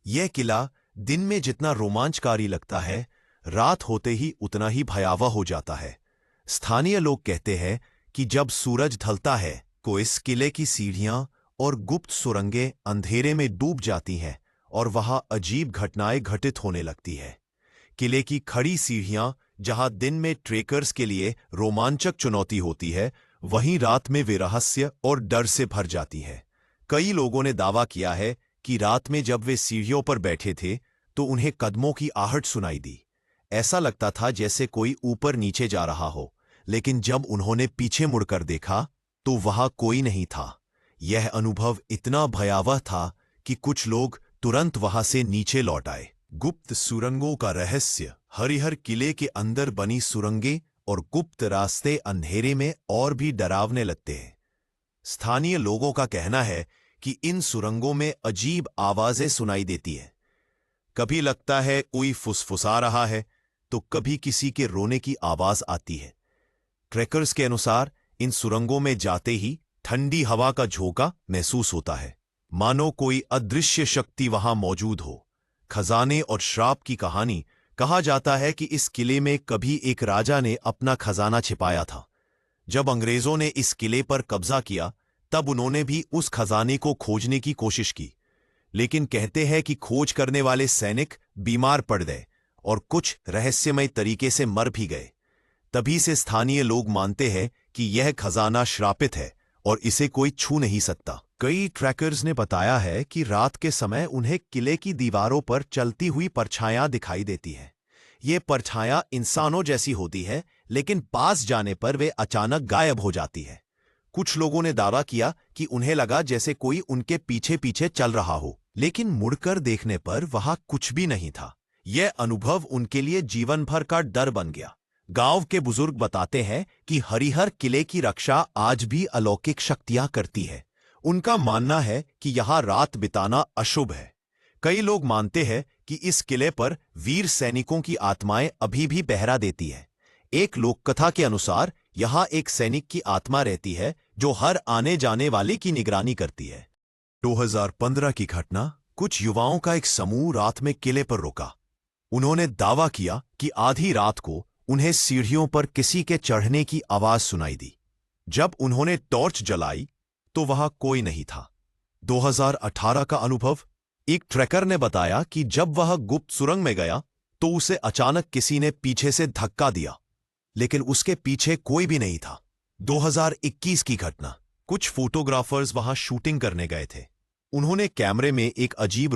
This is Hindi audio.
यह किला दिन में जितना रोमांचकारी लगता है, रात होते ही उतना ही भयावह हो जाता है। स्थानीय लोग कहते हैं कि जब सूरज ढलता है तो इस किले की सीढ़ियां और गुप्त सुरंगें अंधेरे में डूब जाती हैं और वहां अजीब घटनाएं घटित होने लगती है। किले की खड़ी सीढ़ियां जहां दिन में ट्रेकर्स के लिए रोमांचक चुनौती होती है, वहीं रात में वे रहस्य और डर से भर जाती है। कई लोगों ने दावा किया है कि रात में जब वे सीढ़ियों पर बैठे थे तो उन्हें कदमों की आहट सुनाई दी। ऐसा लगता था जैसे कोई ऊपर नीचे जा रहा हो, लेकिन जब उन्होंने पीछे मुड़कर देखा तो वहां कोई नहीं था। यह अनुभव इतना भयावह था कि कुछ लोग तुरंत वहां से नीचे लौट आए। गुप्त सुरंगों का रहस्य। हरिहर किले के अंदर बनी सुरंगें और गुप्त रास्ते अंधेरे में और भी डरावने लगते हैं। स्थानीय लोगों का कहना है कि इन सुरंगों में अजीब आवाजें सुनाई देती हैं। कभी लगता है कोई फुसफुसा रहा है, तो कभी किसी के रोने की आवाज आती है। ट्रेकर्स के अनुसार इन सुरंगों में जाते ही ठंडी हवा का झोंका महसूस होता है, मानो कोई अदृश्य शक्ति वहां मौजूद हो। खजाने और श्राप की कहानी। कहा जाता है कि इस किले में कभी एक राजा ने अपना खजाना छिपाया था। जब अंग्रेजों ने इस किले पर कब्जा किया, तब उन्होंने भी उस खजाने को खोजने की कोशिश की, लेकिन कहते हैं कि खोज करने वाले सैनिक बीमार पड़ गए और कुछ रहस्यमय तरीके से मर भी गए। तभी से स्थानीय लोग मानते हैं कि यह खजाना श्रापित है और इसे कोई छू नहीं सकता। कई ट्रैकर्स ने बताया है कि रात के समय उन्हें किले की दीवारों पर चलती हुई परछायां दिखाई देती हैं। ये परछायां इंसानों जैसी होती है, लेकिन पास जाने पर वे अचानक गायब हो जाती है। कुछ लोगों ने दावा किया कि उन्हें लगा जैसे कोई उनके पीछे पीछे चल रहा हो, लेकिन मुड़कर देखने पर वहां कुछ भी नहीं था। यह अनुभव उनके लिए जीवन भर का डर बन गया। गांव के बुजुर्ग बताते हैं कि हरिहर किले की रक्षा आज भी अलौकिक शक्तियां करती है। उनका मानना है कि यहां रात बिताना अशुभ है। कई लोग मानते हैं कि इस किले पर वीर सैनिकों की आत्माएं अभी भी पहरा देती है। एक लोककथा के अनुसार यहां एक सैनिक की आत्मा रहती है जो हर आने जाने वाले की निगरानी करती है। 2015 की घटना। कुछ युवाओं का एक समूह रात में किले पर रुका। उन्होंने दावा किया कि आधी रात को उन्हें सीढ़ियों पर किसी के चढ़ने की आवाज सुनाई दी। जब उन्होंने टॉर्च जलाई तो वहां कोई नहीं था। 2018 का अनुभव। एक ट्रैकर ने बताया कि जब वह गुप्त सुरंग में गया तो उसे अचानक किसी ने पीछे से धक्का दिया, लेकिन उसके पीछे कोई भी नहीं था। 2021 की घटना। कुछ फोटोग्राफर्स वहां शूटिंग करने गए थे। उन्होंने कैमरे में एक अजीब